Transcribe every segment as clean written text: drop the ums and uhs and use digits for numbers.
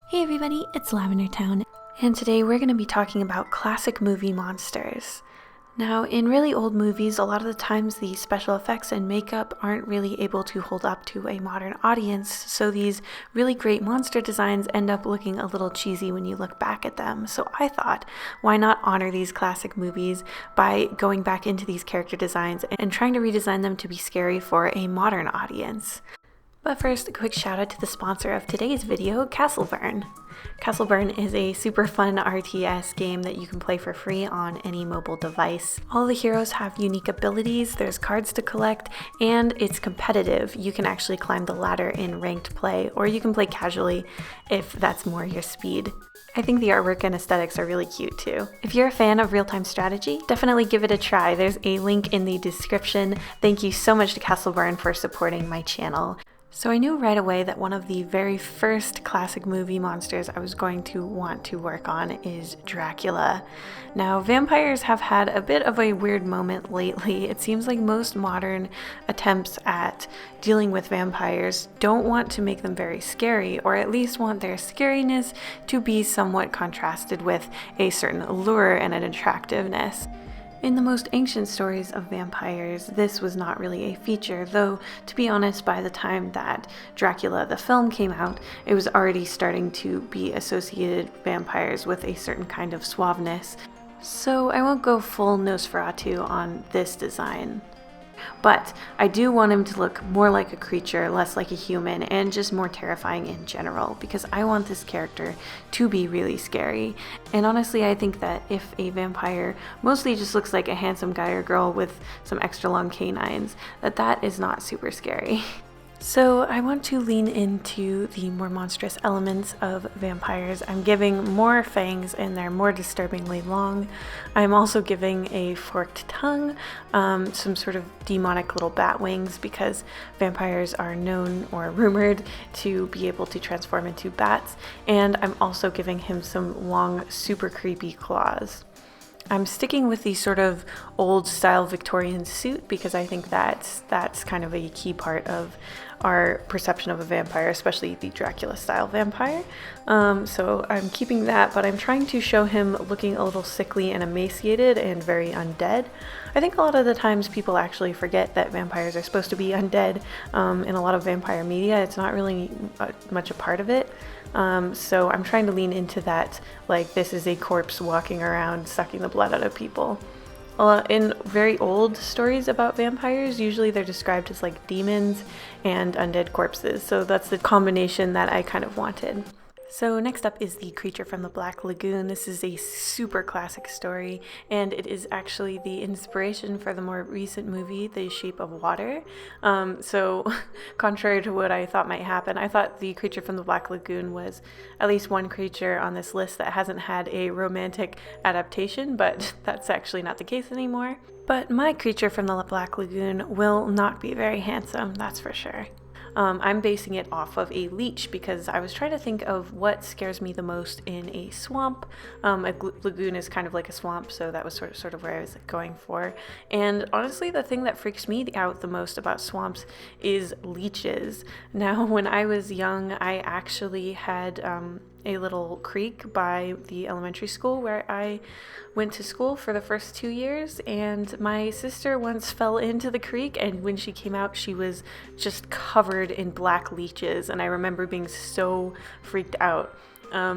Hey everybody, it's Lavender Town, and today we're going to be talking about classic movie monsters. Now, in really old movies, a lot of the times the special effects and makeup aren't really able to hold up to a modern audience, so these really great monster designs end up looking a little cheesy when you look back at them. So I thought, why not honor these classic movies by going back into these character designs and trying to redesign them to be scary for a modern audience. But first, a quick shout out to the sponsor of today's video, Castleburn. Castleburn is a super fun RTS game that you can play for free on any mobile device. All the heroes have unique abilities, there's cards to collect, and it's competitive. You can actually climb the ladder in ranked play, or you can play casually if that's more your speed. I think the artwork and aesthetics are really cute too. If you're a fan of real-time strategy, definitely give it a try. There's a link in the description. Thank you so much to Castleburn for supporting my channel. So I knew right away that one of the very first classic movie monsters I was going to want to work on is Dracula. Now, vampires have had a bit of a weird moment lately. It seems like most modern attempts at dealing with vampires don't want to make them very scary, or at least want their scariness to be somewhat contrasted with a certain allure and an attractiveness. In the most ancient stories of vampires, this was not really a feature, though, to be honest, by the time that Dracula the film came out, it was already starting to be associated vampires with a certain kind of suaveness. So I won't go full Nosferatu on this design. But I do want him to look more like a creature, less like a human, and just more terrifying in general, because I want this character to be really scary. And honestly, I think that if a vampire mostly just looks like a handsome guy or girl with some extra long canines, that is not super scary. So I want to lean into the more monstrous elements of vampires. I'm giving more fangs and they're more disturbingly long. I'm also giving a forked tongue, some sort of demonic little bat wings, because vampires are known or rumored to be able to transform into bats. And I'm also giving him some long, super creepy claws. I'm sticking with the sort of old style Victorian suit because I think that's kind of a key part of our perception of a vampire, especially the Dracula style vampire. So I'm keeping that, but I'm trying to show him looking a little sickly and emaciated and very undead. I think a lot of the times people actually forget that vampires are supposed to be undead. In a lot of vampire media, it's not really much a part of it. So I'm trying to lean into that, like this is a corpse walking around sucking the blood out of people. In very old stories about vampires, usually they're described as like demons and undead corpses, so that's the combination that I kind of wanted. So next up is the creature from the Black Lagoon. This is a super classic story, and it is actually the inspiration for the more recent movie, The Shape of Water. So contrary to what I thought might happen, I thought the creature from the Black Lagoon was at least one creature on this list that hasn't had a romantic adaptation, but that's actually not the case anymore. But my creature from the Black Lagoon will not be very handsome, that's for sure. I'm basing it off of a leech because I was trying to think of what scares me the most in a swamp. A lagoon is kind of like a swamp, so that was sort of where I was going for. And honestly, the thing that freaks me out the most about swamps is leeches. Now, when I was young, I actually had a little creek by the elementary school where I went to school for the first 2 years, and my sister once fell into the creek, and when she came out she was just covered in black leeches, and I remember being so freaked out.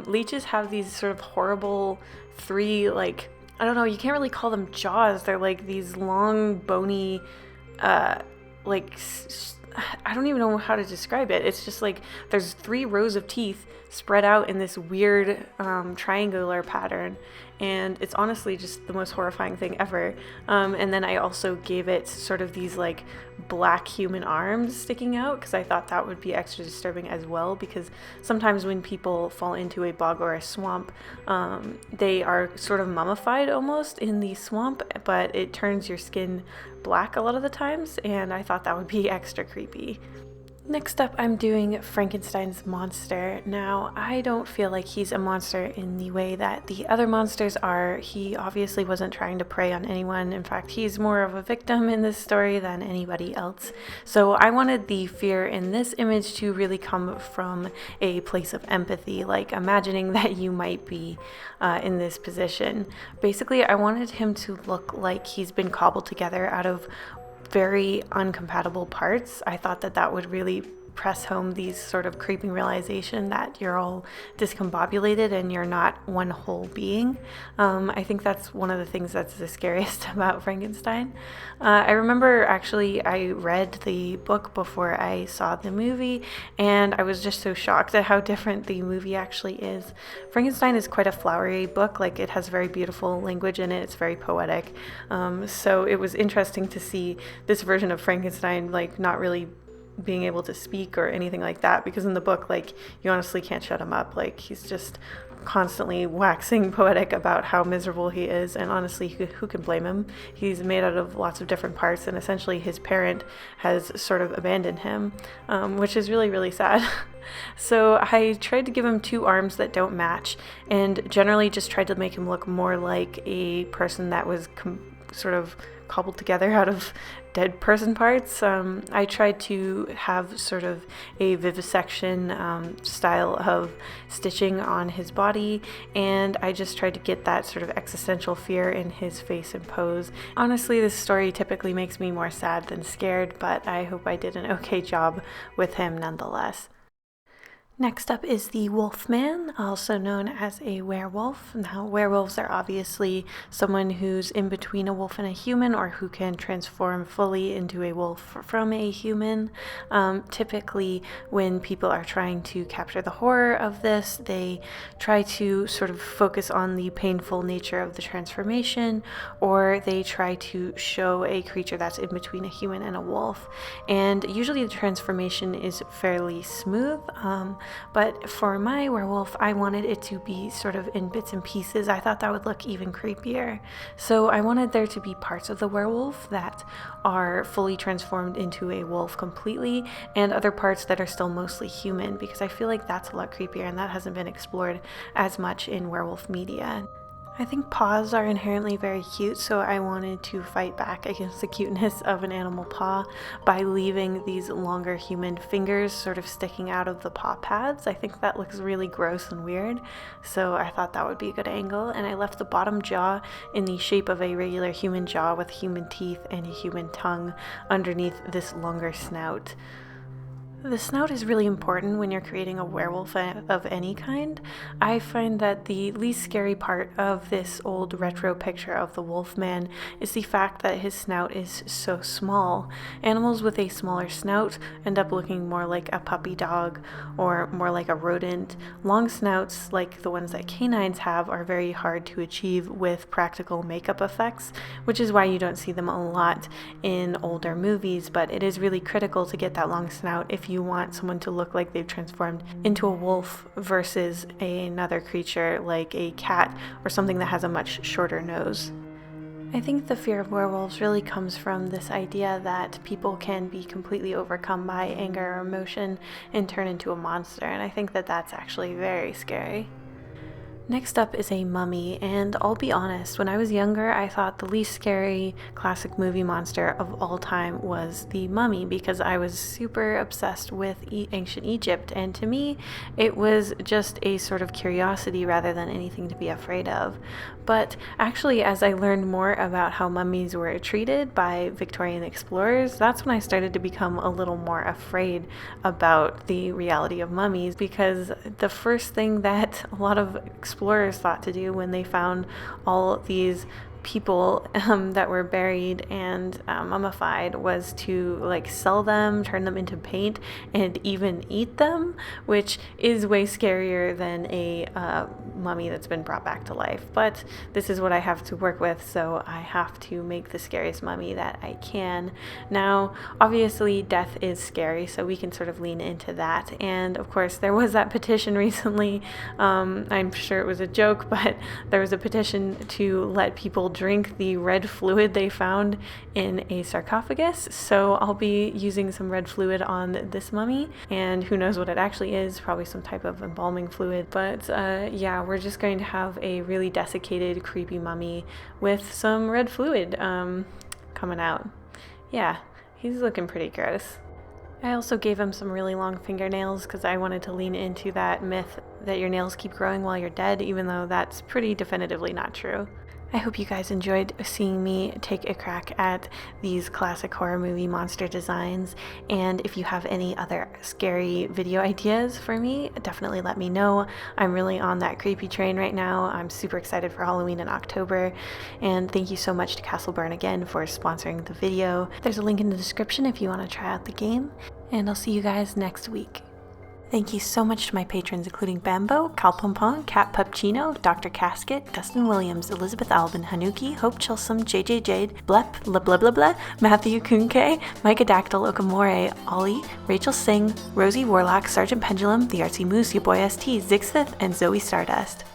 Leeches have these sort of horrible three, like, I don't know, you can't really call them jaws, they're like these long bony I don't even know how to describe it. It's just like there's 3 rows of teeth spread out in this weird triangular pattern, and it's honestly just the most horrifying thing ever. And then I also gave it sort of these like black human arms sticking out because I thought that would be extra disturbing as well, because sometimes when people fall into a bog or a swamp, they are sort of mummified almost in the swamp, but it turns your skin black a lot of the times, and I thought that would be extra creepy. Next up, I'm doing Frankenstein's monster. Now, I don't feel like he's a monster in the way that the other monsters are. He obviously wasn't trying to prey on anyone. In fact, he's more of a victim in this story than anybody else. So I wanted the fear in this image to really come from a place of empathy, like imagining that you might be in this position. Basically, I wanted him to look like he's been cobbled together out of very uncompatible parts. I thought that that would really press home these sort of creeping realization that you're all discombobulated and you're not one whole being. I think that's one of the things that's the scariest about Frankenstein. I remember actually I read the book before I saw the movie, and I was just so shocked at how different the movie actually is. Frankenstein is quite a flowery book, like it has very beautiful language in it, it's very poetic. So it was interesting to see this version of Frankenstein like not really being able to speak or anything like that, because in the book, like, you honestly can't shut him up. Like, he's just constantly waxing poetic about how miserable he is, and honestly, who can blame him? He's made out of lots of different parts, and essentially his parent has sort of abandoned him, which is really, really sad. So I tried to give him two arms that don't match, and generally just tried to make him look more like a person that was sort of cobbled together out of dead person parts. I tried to have sort of a vivisection style of stitching on his body, and I just tried to get that sort of existential fear in his face and pose. Honestly, this story typically makes me more sad than scared, but I hope I did an okay job with him nonetheless. Next up is the Wolfman, also known as a werewolf. Now, werewolves are obviously someone who's in between a wolf and a human, or who can transform fully into a wolf from a human. Typically, when people are trying to capture the horror of this, they try to sort of focus on the painful nature of the transformation, or they try to show a creature that's in between a human and a wolf. And usually the transformation is fairly smooth. But for my werewolf, I wanted it to be sort of in bits and pieces. I thought that would look even creepier. So I wanted there to be parts of the werewolf that are fully transformed into a wolf completely, and other parts that are still mostly human, because I feel like that's a lot creepier, and that hasn't been explored as much in werewolf media. I think paws are inherently very cute, so I wanted to fight back against the cuteness of an animal paw by leaving these longer human fingers sort of sticking out of the paw pads. I think that looks really gross and weird, so I thought that would be a good angle, and I left the bottom jaw in the shape of a regular human jaw with human teeth and a human tongue underneath this longer snout. The snout is really important when you're creating a werewolf of any kind. I find that the least scary part of this old retro picture of the Wolfman is the fact that his snout is so small. Animals with a smaller snout end up looking more like a puppy dog or more like a rodent. Long snouts, like the ones that canines have, are very hard to achieve with practical makeup effects, which is why you don't see them a lot in older movies, but it is really critical to get that long snout if you want someone to look like they've transformed into a wolf versus another creature like a cat or something that has a much shorter nose. I think the fear of werewolves really comes from this idea that people can be completely overcome by anger or emotion and turn into a monster, and I think that that's actually very scary. Next up is a mummy, and I'll be honest, when I was younger, I thought the least scary classic movie monster of all time was the mummy, because I was super obsessed with ancient Egypt, and to me, it was just a sort of curiosity rather than anything to be afraid of. But actually, as I learned more about how mummies were treated by Victorian explorers, that's when I started to become a little more afraid about the reality of mummies, because the first thing that a lot of explorers thought to do when they found all these people that were buried and mummified was to like sell them, turn them into paint, and even eat them, which is way scarier than a mummy that's been brought back to life. But this is what I have to work with, so I have to make the scariest mummy that I can. Now, obviously, death is scary, so we can sort of lean into that. And of course, there was that petition recently. I'm sure it was a joke, but there was a petition to let people drink the red fluid they found in a sarcophagus. So I'll be using some red fluid on this mummy, and who knows what it actually is, probably some type of embalming fluid. But yeah, we're just going to have a really desiccated, creepy mummy with some red fluid coming out. Yeah, he's looking pretty gross. I also gave him some really long fingernails because I wanted to lean into that myth that your nails keep growing while you're dead, even though that's pretty definitively not true. I hope you guys enjoyed seeing me take a crack at these classic horror movie monster designs, and if you have any other scary video ideas for me, definitely let me know. I'm really on that creepy train right now. I'm super excited for Halloween in October, and thank you so much to Castleburn again for sponsoring the video. There's a link in the description if you want to try out the game, and I'll see you guys next week. Thank you so much to my patrons, including Bambo, Cal Pompon, Cat Pupchino, Dr. Casket, Dustin Williams, Elizabeth Albin, Hanuki, Hope Chilsum, JJ Jade, Blep, Blah Blah Blah Blah, Matthew Kunke, Micah Dactyl, Okamore, Ollie, Rachel Singh, Rosie Warlock, Sergeant Pendulum, The Artsy Moose, Your Boy ST, Zixith, and Zoe Stardust.